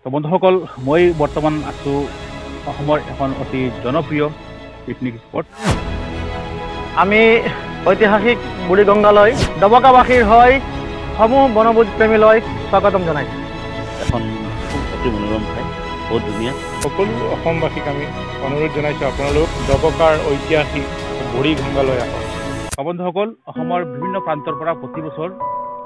তো বন্ধুসকল মই বৰ্তমান আছো অসমৰ এখন অতি জনপ্ৰিয় পিকনিক স্পট। আমি ঐতিহাসিক বুঢ়ীগঙ্গালৈ ডবকাবাসীৰ হৈ সমূহ বনভোজ প্ৰেমীলৈ স্বাগতম জনাইছোঁ। এখন অতি মনোৰম ঠাই, বহুত ধুনীয়া। সকলো অসমবাসীক আমি অনুৰোধ জনাইছোঁ আপোনালোক ডবকাৰ ঐতিহাসিক বুঢ়ীগঙ্গালৈ আহক। বন্ধুসকল অসমৰ বিভিন্ন প্ৰান্তৰ পৰা প্ৰতি বছৰ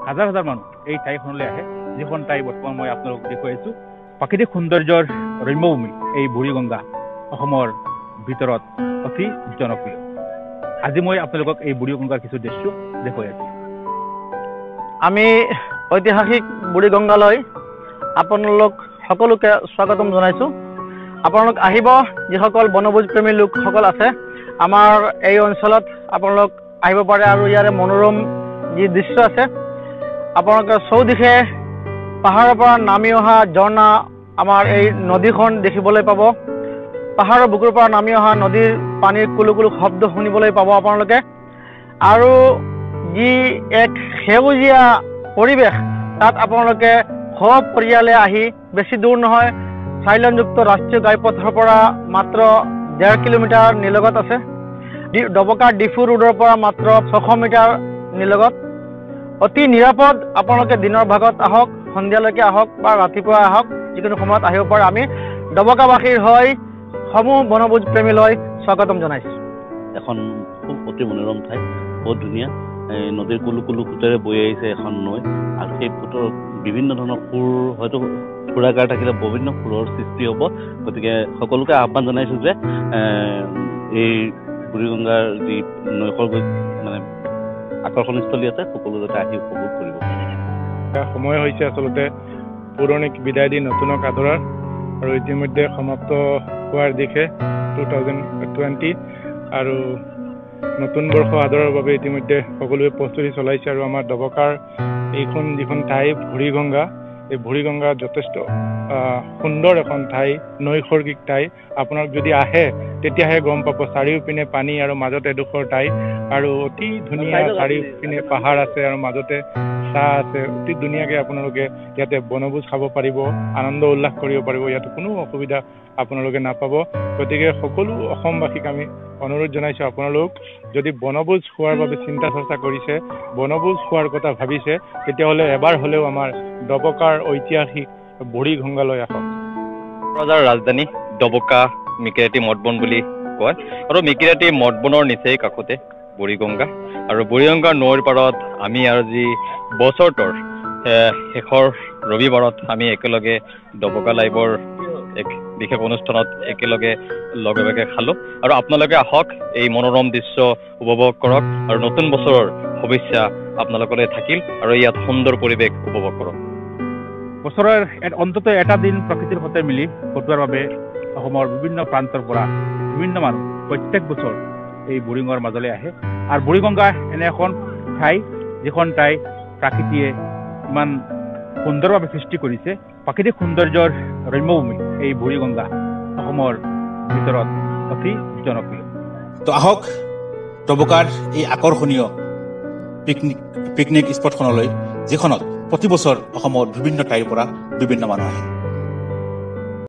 হাজাৰ হাজাৰ মানুহ এই ঠাইখনলৈ আহে, যিখন ঠাই বৰ্তমান মই আপোনালোকক দেখুৱাইছোঁ। প্ৰাকৃতিক সৌন্দৰ্যৰ ৰম্যভূমি এই বুঢ়ীগঙ্গা অসমৰ ভিতৰত অতি জনপ্ৰিয়। আজি মই আপোনালোকক এই বুঢ়ীগঙ্গাৰ কিছু দৃশ্য দেখুৱাই আছোঁ। আমি ঐতিহাসিক বুঢ়ীগঙ্গালৈ আপোনালোক সকলোকে স্বাগতম জনাইছোঁ। আপোনালোক আহিব, যিসকল বনভোজ প্ৰেমী লোকসকল আছে আমাৰ এই অঞ্চলত আপোনালোক আহিব পাৰে। আৰু ইয়াৰে মনোৰম যি দৃশ্য আছে, আপোনালোকে চৌদিশে পাহাৰৰ পৰা নামি অহা ঝৰ্ণা, আমাৰ এই নদীখন দেখিবলৈ পাব। পাহাৰৰ বুকুৰ পৰা নামি অহা নদীৰ পানীৰ কুলু কুলু শব্দ শুনিবলৈ পাব আপোনালোকে। আৰু যি এক সেউজীয়া পৰিৱেশ, তাত আপোনালোকে সপৰিয়ালে আহি, বেছি দূৰ নহয়, চাইলেনযুক্ত ৰাষ্ট্ৰীয় ঘাইপথৰ পৰা মাত্ৰ 1.5 কিলোমিটাৰ নিলগত আছে। ডবকা ডিফু ৰোডৰ পৰা মাত্ৰ 600 মিটাৰ নিলগত। অতি নিৰাপদ। আপোনালোকে দিনৰ ভাগত আহক, সন্ধিয়ালৈকে আহক বা ৰাতিপুৱা আহক, যিকোনো সময়ত আহিব পাৰে। আমি ডবকাবাসীৰ হৈ সমূহ বনভোজ প্ৰেমীলৈ স্বাগতম জনাইছোঁ। এখন খুব অতি মনোৰম ঠাই, বহুত ধুনীয়া। নদীৰ কুলু কুলু সোঁতেৰে বৈ আহিছে এখন নৈ, আৰু সেই সোঁতৰ বিভিন্ন ধৰণৰ সুৰ, হয়তো সুৰাকাৰ থাকিলে বিভিন্ন সুৰৰ সৃষ্টি হ'ব। গতিকে সকলোকে আহ্বান জনাইছোঁ যে এই বুঢ়ীগঙ্গাৰ যি নৈশৰ মানে আকৰ্ষণস্থলী আছে, সকলো যাতে আহি উপভোগ কৰিব। সময় হৈছে আচলতে পুৰণিক বিদায় দি নতুনক আদৰাৰ, আৰু ইতিমধ্যে সমাপ্ত হোৱাৰ দিশে 2020, আৰু নতুন বৰ্ষ আদৰাৰ বাবে ইতিমধ্যে সকলোৱে প্ৰস্তুতি চলাইছে। আৰু আমাৰ ডবকাৰ এইখন যিখন ঠাই বুঢ়ীগঙ্গা, এই বুঢ়ীগঙ্গা যথেষ্ট সুন্দৰ এখন ঠাই, নৈসৰ্গিক ঠাই। আপোনাক যদি আহে তেতিয়াহে গম পাব। চাৰিওপিনে পানী আৰু মাজতে এডোখৰ ঠাই, আৰু অতি ধুনীয়া। চাৰিওপিনে পাহাৰ আছে আৰু মাজতে চাহ আছে। অতি ধুনীয়াকৈ আপোনালোকে ইয়াতে বনভোজ খাব পাৰিব, আনন্দ উল্লাস কৰিব পাৰিব। ইয়াত কোনো অসুবিধা আপোনালোকে নাপাব। গতিকে সকলো অসমবাসীক আমি অনুৰোধ জনাইছোঁ, আপোনালোক যদি বনভোজ খোৱাৰ বাবে চিন্তা চৰ্চা কৰিছে, বনভোজ খোৱাৰ কথা ভাবিছে, তেতিয়াহ'লে এবাৰ হ'লেও আমাৰ ডবকাৰ ঐতিহাসিক বুঢ়ীগঙ্গালৈ আহক। ৰজাৰ ৰাজধানী ডবকা মিকিৰাটি মঠবন বুলি কয়, আৰু মিকিৰাটি মঠবনৰ নিচেই কাষতে বুঢ়ীগঙ্গা। আৰু বুঢ়ীগঙ্গাৰ নৈৰ পাৰত আমি আজি বছৰটোৰ শেষৰ ৰবিবাৰত আমি একেলগে ডবকা লাইভৰ এক বিশেষ অনুষ্ঠানত একেলগে লগে ভাগে খালোঁ। আৰু আপোনালোকে আহক, এই মনোৰম দৃশ্য উপভোগ কৰক, আৰু নতুন বছৰৰ শুভেচ্ছা আপোনালোকলৈ থাকিল, আৰু ইয়াত সুন্দৰ পৰিৱেশ উপভোগ কৰক। বছৰৰ অন্তত এটা দিন প্ৰকৃতিৰ সৈতে মিলি কটোৱাৰ বাবে অসমৰ বিভিন্ন প্ৰান্তৰ পৰা বিভিন্ন মানুহ প্ৰত্যেক বছৰ এই বুঢ়ীগঙ্গাৰ মাজলৈ আহে। আৰু বুঢ়ীগঙ্গা এনে এখন ঠাই, যিখন ঠাই প্ৰাকৃতিয়ে ইমান সুন্দৰভাৱে সৃষ্টি কৰিছে। প্ৰাকৃতিক সৌন্দৰ্যৰ ৰম্যভূমি এই বুঢ়ীগঙ্গা অসমৰ ভিতৰত অতি জনপ্ৰিয়। তো আহক ডবকাৰ এই আকৰ্ষণীয় পিকনিক স্পটখনলৈ, যিখনত প্ৰতি বছৰ অসমৰ বিভিন্ন ঠাইৰ পৰা বিভিন্ন মানুহ আহে।